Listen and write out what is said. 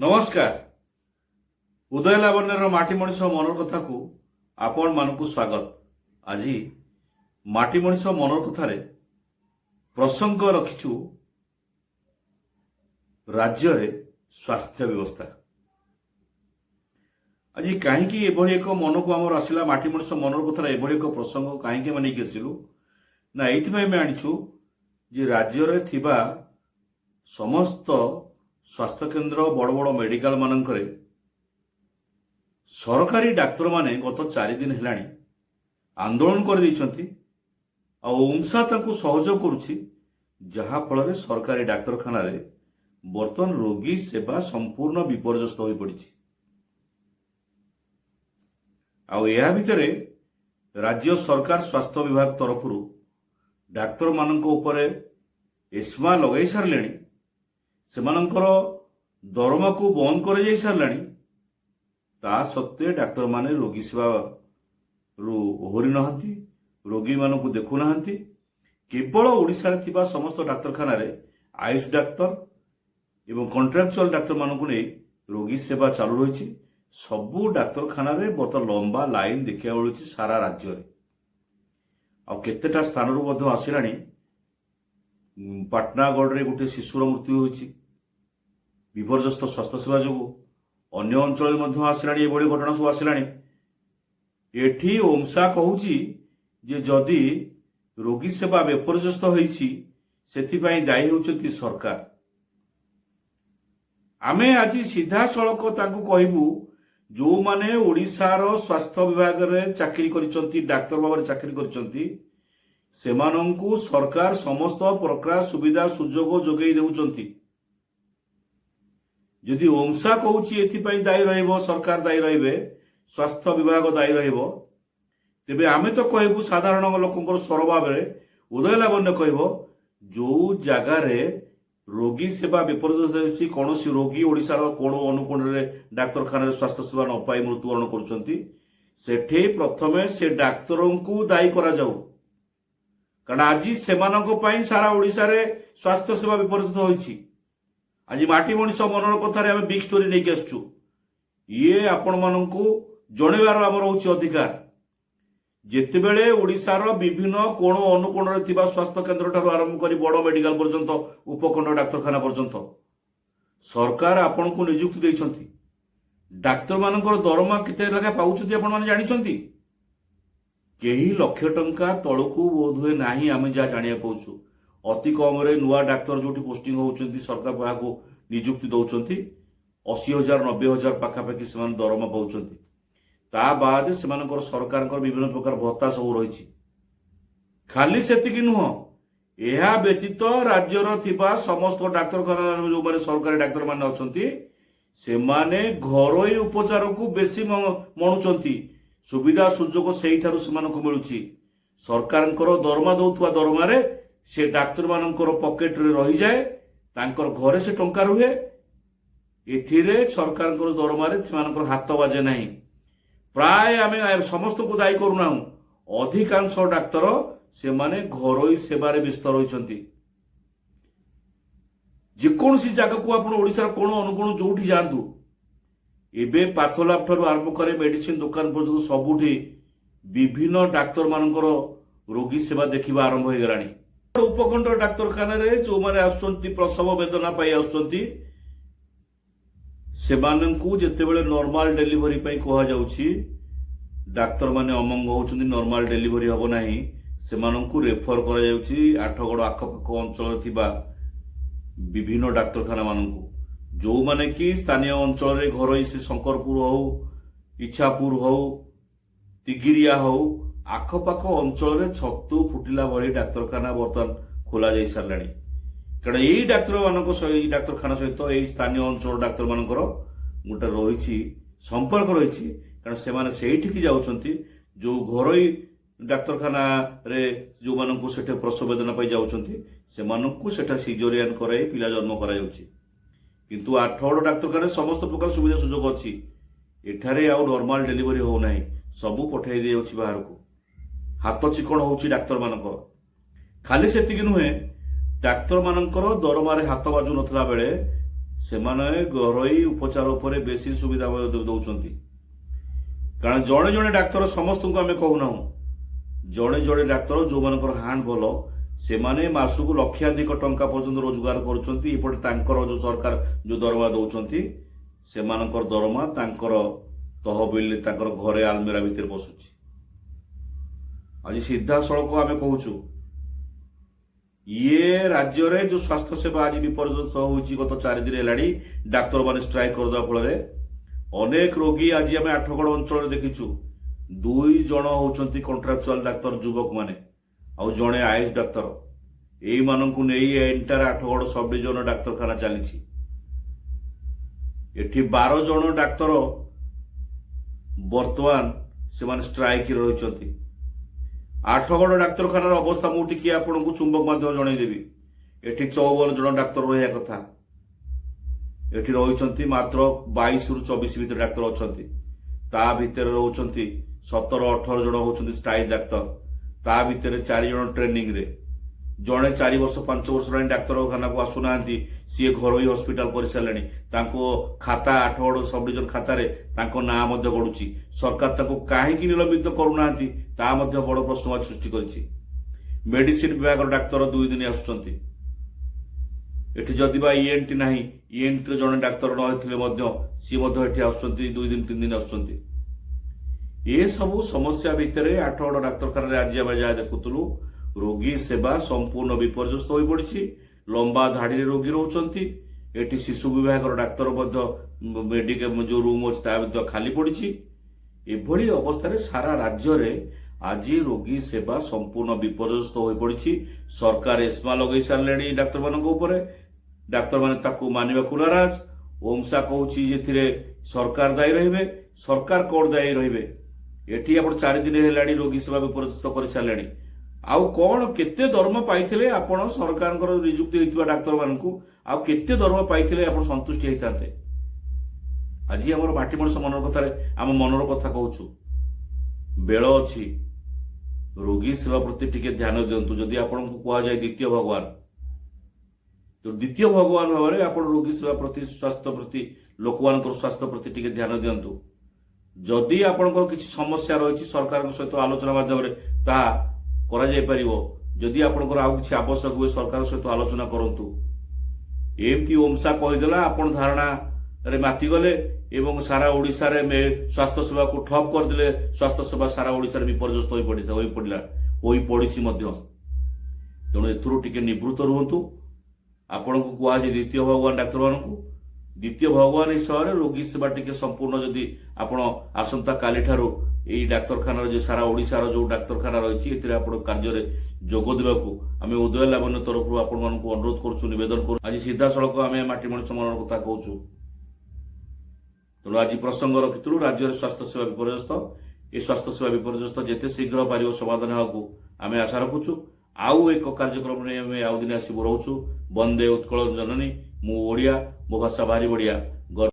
नमस्कार उदय लावण्यर माटी मनीष मनर कथा को आपण मानकु स्वागत। आज माटी मनीष मनर कथार प्रसंग रखिचु राज्य रे स्वास्थ्य व्यवस्था। आज कहीं एक मन को आमर आसला माटी मनीष मनर कथार एभली एक प्रसंग कहीं मानी आसलु ना ये आनीचु जे राज्य रे थिबा समस्त स्वास्थ्य केन्द्र बड़ बड़ मेडिकल मानकरे सरकारी डाक्तर माने गत 4 दिन हेलाणी आंदोलन कर दैछंती आ ओमसा तांकु सहयोग करूछि जहा फल सरकारी डाक्तरखाना रे बर्तमान रोगी सेवा संपूर्ण विपर्यस्त होई पड़िछि। आ या भितरे राज्य सरकार स्वास्थ्य विभाग तरफ डाक्तर मानक उपरे एस्मा लगाई सारलेणी सेमानंकर दरमा को बंद कर जाई सारलाणी ता सत्वे डाक्तर माने रोगी सेवा रु ओहरी नहांती रोगी मानक देखु नहांती। केवल ओडिसा रे थिबा समस्त डाक्तरखाना रे आयुष डाक्तर एवं कॉन्ट्रैक्चुअल डाक्तर मानक नै रोगी सेवा चालू रही। सबू डाक्तरखाना रे बहुत लंबा लाइन देखा मिलूँ सारा राज्य रे। आ केतेटा स्थान रु मध्य आसिलाणी पाटनागढ़ रे गोटे शिशुर मृत्यु होइछि विपर्यस्त स्वास्थ्य सेवा जो अन्य अंचल आसलाणी एभली घटना सब आसलाणी। एठी ओमसा कहूची जे जदि रोगी सेवा विपर्यस्त होइछि सेथिपाई दायी होउछंती सरकार। आमे आज सीधा सड़क ताकू कहबू जो माने ओडिशार स्वास्थ्य विभाग रे चाकरी करिसंती डाक्तर भाव चाकरी करिसंती सेमानंकु सरकार समस्त प्रकार सुविधा सुजोग जोगई देउचंती। जदि ओमसा कहूची एथिपाई दायी रहिबो सरकार दायी रहिबे स्वास्थ्य विभाग दायी रहिबो तेबे आमे तो कहबू साधारण लोकंकर स्वर भाबरे उदय लावण्य कहबो जो जगार रोगी सेवा विपर्यस्त कौन रोगी ओडिशार कोण अनुकोण रे डाक्तरखाना रे स्वास्थ्य सेवा न पाई मृत्युवरण करुचंती सेठे प्रथमे से डाक्तरंकु दायी करा जाऊ कारण आज सेमानंक पई सारा ओडिसा रे स्वास्थ्य सेवा विपर्यस्त होइछि। आज माटी मनीष मनर कथार आम बिग स्टोरी नहीं आसचु ये आपण मानकु जणेबार आमर होछि अधिकार। जेतेबेले ओडिशार विभिन्न कोण अनुकोण रे थिबा स्वास्थ्य केन्द्र ठारू आरंभ करी बड़ मेडिकल पर्यंत उपखंड डाक्तरखाना पर्यंत सरकार आपण को नियुक्ति दैछंती डाक्तर मानकर दरमा केते लगा पाउछंती आपण माने जानिछंती केही लाख टंका तळकू बोधुए नाही आमे जा जानिया पाउछु। अति कम रे नुआ डाक्तर जोटी पोस्टिंग होउछंती सरकार बाहाको नियुक्ति दउछंती 80,000 90,000 पाखापाखि से दरमा पाउछंती। ता बाद सेमानकर सरकारकर विभिन्न प्रकार भत्ता सब रही। खाली सेतिकी नुह एहा व्यतीत राज्यर थिबा समस्त डाक्तरखाना जो माने सरकारी डाक्तर माने अछंती सेमाने घरोई उपचार को बेसी मणुचंती सुविधा सुजोग सेही ठारू सेमानकु मिलुची। सरकारकर दरमा दउथवा दरमा रे से डाक्तर मानकर पॉकेट रे रही जाए तांकर घरे से टंका रुहे एथिरे सरकारकर दरमा रे सेमानकर हाथ बाजे नहीं। प्राय आमे समस्त को दायी करूना अधिकांश डाक्तर से माने घरोई सेवारे व्यस्त रहिसंती। जेकोसी जगह को आपण ओडिसा कोण अनुकोण जोठी जानतु एबे पाथोलाब ठारू आरंभ करे मेडिसिन दुकान पर्यंत सबुठी विभिन्न डाक्तर मानकर रोगी सेवा देखिबा आरंभ हो गलानी। उपखंड डाक्तरखाना रे जो माने आसुचंती प्रसव वेदना पाई आसुचंती सेमानंकु जेतेबेले नॉर्मल डिलीवरी पाई कहा जाउछि डाक्तर माने अमंग होउचंती नॉर्मल डिलीवरी हबो नाही सेमानंकु रेफर करा जाउछि आठगड़ आखपाख अंचल थिबा विभिन्न डाक्तरखाना मानंकु जो माने कि स्थानीय अंचल रे घरोई से शंकरपुर हो इच्छापुर हो तिगिरिया हो आखपाख अंचल रे छतु फुटिला भली डाक्तरखाना बर्तमान खोला जाई सारलाणी। कारण यही डाक्तर मानक डाक्तरखाना सहित यही स्थानीय अंचल डाक्तर मानकर गोटे रही संपर्क रही कारण से माने सेठी जाउछंती जो घरोई डाक्तरखाना रे जो मानक सेठे प्रसव वेदना पाई जाउछंती से मानक सेठा सिजोरियन कराई पिला जन्म करा जाउछि। किंतु आठगड़ डाक्तरखाना समस्त प्रकार सुविधा सुजोग अछि एठारे आउ नॉर्मल डिलीवरी हो नाही सबु पठाई दियोछि बाहर को हाथ चिकण होउछि डाक्तर मानकर। खाली सेतिकी नुहे डाक्तर मानकर दरमारे हाथ बाजू नथला बेले ସେମାନେ ଘରୋଇ ଉପଚାର ଉପରେ ବେଶୀ ସୁବିଧା ଦଉଛନ୍ତି। କାରଣ ଜଣେ ଜଣେ ଡାକ୍ତର ସମସ୍ତଙ୍କୁ ଆମେ କହୁନାହୁଁ, ଜଣେ ଜଣେ ଡାକ୍ତର ଯୋଉମାନଙ୍କର ହ୍ୟାଣ୍ଡ ଭଲ ସେମାନେ ମାସକୁ ଲକ୍ଷାଧିକ ଟଙ୍କା ପର୍ଯ୍ୟନ୍ତ ରୋଜଗାର କରୁଛନ୍ତି। ଏପଟେ ତାଙ୍କର ଯୋଉ ସରକାର ଯୋଉ ଦରମା ଦଉଛନ୍ତି ସେମାନଙ୍କର ଦରମା ତାଙ୍କର ତହବିଲ ତାଙ୍କର ଘରେ ଆଲମିରା ଭିତରେ ବସୁଛି। ଆଜି ସିଧାସଳଖ ଆମେ କହୁଛୁ ଇଏ ରାଜ୍ୟରେ ଯୋଉ ସ୍ୱାସ୍ଥ୍ୟ ସେବା ଆଜି ବିପର୍ଯ୍ୟସ୍ତ ହେଉଛି ଗତ 4 ଦିନ ହେଲାଣି ଡାକ୍ତରମାନେ ଷ୍ଟ୍ରାଇକ୍ କରିଦେବା ଫଳରେ ଅନେକ ରୋଗୀ ଆଜି ଆମେ ଆଠଗଡ଼ ଅଞ୍ଚଳରେ ଦେଖିଛୁ 2 ଜଣ ହଉଛନ୍ତି କଣ୍ଟ୍ରାକ୍ଚୁଆଲ ଡାକ୍ତର ଯୁବକ ମାନେ ଆଉ ଜଣେ ଆୟୁଷ ଡାକ୍ତର। ଏଇମାନଙ୍କୁ ନେଇ ଏଣ୍ଟାର ଆଠଗଡ଼ ସବ୍ ଡିଭିଜନ ଡାକ୍ତରଖାନା ଚାଲିଛି। ଏଠି 12 ଜଣ ଡାକ୍ତର ବର୍ତ୍ତମାନ ସେମାନେ ଷ୍ଟ୍ରାଇକରେ ରହିଛନ୍ତି। ଆଠଗଡ଼ ଡାକ୍ତରଖାନାର ଅବସ୍ଥା ମୁଁ ଟିକେ ଆପଣଙ୍କୁ ଚୁମ୍ବକ ମାଧ୍ୟମ ଜଣେଇଦେବି। ଏଠି 54 ଜଣ ଡାକ୍ତର ରହିବା କଥା, ଏଠି ରହିଛନ୍ତି ମାତ୍ର 22 ରୁ 24 ଭିତରେ ଡାକ୍ତର ଅଛନ୍ତି। ତା ଭିତରେ ରହୁଛନ୍ତି 17-18 ଜଣ ହଉଛନ୍ତି ସ୍ଥାୟୀ ଡାକ୍ତର, ତା ଭିତରେ 4 ଜଣ ଟ୍ରେନିଂରେ। ଜଣେ 4 ବର୍ଷ 5 ବର୍ଷ ହେଲାଣି ଡାକ୍ତରଖାନାକୁ ଆସୁନାହାନ୍ତି, ସିଏ ଘରୋଇ ହସ୍ପିଟାଲ କରିସାରିଲେଣି। ତାଙ୍କ ଖାତା ଆଠଗଡ଼ ସବ୍ ଡିଭିଜନ ଖାତାରେ ତାଙ୍କ ନାଁ ମଧ୍ୟ ଗଡୁଛି। ସରକାର ତାଙ୍କୁ କାହିଁକି ନିଲମ୍ବିତ କରୁନାହାନ୍ତି ତାହା ମଧ୍ୟ ବଡ଼ ପ୍ରଶ୍ନବାଚୀ ସୃଷ୍ଟି କରିଛି। ମେଡିସିନ ବିଭାଗର ଡାକ୍ତର 2 ଦିନ ଆସୁଛନ୍ତି। ଏଠି ଯଦି ବା ଇଏନ୍ଟି ନାହିଁ, ଇଏନ୍ଟିର ଜଣେ ଡାକ୍ତର ନ ହେଇଥିଲେ ମଧ୍ୟ ସିଏ ମଧ୍ୟ ଏଠି ଆସୁଛନ୍ତି, 2 ଦିନ 3 ଦିନ ଆସୁଛନ୍ତି। ଏସବୁ ସମସ୍ୟା ଭିତରେ ଆଠଗଡ଼ ଡାକ୍ତରଖାନାରେ ଆଜି ଆମେ ଯାହା ଦେଖୁଥିଲୁ ରୋଗୀ ସେବା ସମ୍ପୂର୍ଣ୍ଣ ବିପର୍ଯ୍ୟସ୍ତ ହୋଇପଡ଼ିଛି। ଲମ୍ବା ଧାଡିରେ ରୋଗୀ ରହୁଛନ୍ତି। ଏଠି ଶିଶୁ ବିଭାଗର ଡାକ୍ତର ମଧ୍ୟ ମେଡିକାଲ ଯୋଉ ରୁମ୍ ଅଛି ତା ମଧ୍ୟ ଖାଲି ପଡ଼ିଛି। ଏଭଳି ଅବସ୍ଥାରେ ସାରା ରାଜ୍ୟରେ ଆଜି ରୋଗୀ ସେବା ସମ୍ପୂର୍ଣ୍ଣ ବିପର୍ଯ୍ୟସ୍ତ ହୋଇପଡ଼ିଛି। ସରକାର ଏସ୍ମା ଲଗାଇ ସାରିଲେଣି ଡାକ୍ତରମାନଙ୍କ ଉପରେ, ଡାକ୍ତରମାନେ ତାକୁ ମାନିବାକୁ ନାରାଜ। ଓମସା କହୁଛି ଏଥିରେ ସରକାର ଦାୟୀ ରହିବେ। ସରକାର କଣ ଦାୟୀ ରହିବେ? ଏଠି ଆପଣ 4 ଦିନ ହେଲାଣି ରୋଗୀ ସେବା ବିପର୍ଯ୍ୟସ୍ତ କରିସାରିଲେଣି। ଆଉ କଣ କେତେ ଦରମା ପାଇଥିଲେ ଆପଣ ସରକାରଙ୍କର ନିଯୁକ୍ତି ହୋଇଥିବା ଡାକ୍ତରମାନଙ୍କୁ ଆଉ କେତେ ଦରମା ପାଇଥିଲେ ଆପଣ ସନ୍ତୁଷ୍ଟି ହେଇଥାନ୍ତେ? ଆଜି ଆମର ମାଟି ମଣିଷ ମନର କଥାରେ ଆମ ମନର କଥା କହୁଛୁ। ବେଳ ଅଛି, ରୋଗୀ ସେବା ପ୍ରତି ଟିକେ ଧ୍ୟାନ ଦିଅନ୍ତୁ। ଯଦି ଆପଣଙ୍କୁ କୁହାଯାଏ ଦ୍ୱିତୀୟ ଭଗବାନ, ତ ଦ୍ୱିତୀୟ ଭଗବାନ ଭାବରେ ଆପଣ ରୋଗୀ ସେବା ପ୍ରତି, ସ୍ୱାସ୍ଥ୍ୟ ପ୍ରତି, ଲୋକମାନଙ୍କର ସ୍ୱାସ୍ଥ୍ୟ ପ୍ରତି ଟିକେ ଧ୍ୟାନ ଦିଅନ୍ତୁ। ଯଦି ଆପଣଙ୍କର କିଛି ସମସ୍ୟା ରହିଛି ସରକାରଙ୍କ ସହିତ ଆଲୋଚନା ମାଧ୍ୟମରେ ତାହା କରାଯାଇପାରିବ। ଯଦି ଆପଣଙ୍କର ଆଉ କିଛି ଆବଶ୍ୟକ ହୁଏ ସରକାରଙ୍କ ସହିତ ଆଲୋଚନା କରନ୍ତୁ। ଏମିତି ଓମସା କହିଦେଲା, ଆପଣ ଧାରଣାରେ ମାତିଗଲେ ଏବଂ ସାରା ଓଡ଼ିଶାରେ ସ୍ୱାସ୍ଥ୍ୟ ସେବାକୁ ଠପ୍ କରିଦେଲେ। ସ୍ୱାସ୍ଥ୍ୟ ସେବା ସାରା ଓଡ଼ିଶାରେ ବିପର୍ଯ୍ୟସ୍ତ ହୋଇପଡ଼ିଛି ମଧ୍ୟ। ତେଣୁ ଏଥିରୁ ଟିକେ ନିବୃତ୍ତ ରୁହନ୍ତୁ। ଆପଣଙ୍କୁ କୁହାଯାଏ ଦ୍ୱିତୀୟ ଭଗବାନ ଡାକ୍ତରମାନଙ୍କୁ, ଦ୍ୱିତୀୟ ଭଗବାନ ହିସାବରେ ରୋଗୀ ସେବା ଟିକେ ସମ୍ପୂର୍ଣ୍ଣ ଯଦି ଆପଣ ଆସନ୍ତା କାଲିଠାରୁ ଏଇ ଡାକ୍ତରଖାନାର ଯେ ସାରା ଓଡ଼ିଶାର ଯୋଉ ଡାକ୍ତରଖାନା ରହିଛି ଏଥିରେ ଆପଣ କାର୍ଯ୍ୟରେ ଯୋଗ ଦେବାକୁ ଆମେ ଉଦୟ ଲାବଣ୍ୟ ତରଫରୁ ଆପଣମାନଙ୍କୁ ଅନୁରୋଧ କରୁଛୁ, ନିବେଦନ କରୁଛୁ। ଆଜି ସିଧାସଳଖ ଆମେ ମାଟି ମଣିଷ ମନର କଥା କହୁଛୁ। ତେଣୁ ଆଜି ପ୍ରସଙ୍ଗ ରଖିଥିଲୁ ରାଜ୍ୟରେ ସ୍ୱାସ୍ଥ୍ୟ ସେବା ବିପର୍ଯ୍ୟସ୍ତ। ଏ ସ୍ୱାସ୍ଥ୍ୟ ସେବା ବିପର୍ଯ୍ୟସ୍ତ ଯେତେ ଶୀଘ୍ର ପାରିବ ସମାଧାନ ହେବାକୁ ଆମେ ଆଶା ରଖୁଛୁ। ଆଉ ଏକ କାର୍ଯ୍ୟକ୍ରମ ନେଇ ଆମେ ଆଉ ଦିନ ଆସିବୁ ରହୁଛୁ। ବନ୍ଦେ ଉତ୍କଳ ଜନନୀ। ମୁଁ ଓଡ଼ିଆ, ମୋ ଭାଷା ଭାରି ବଢ଼ିଆ।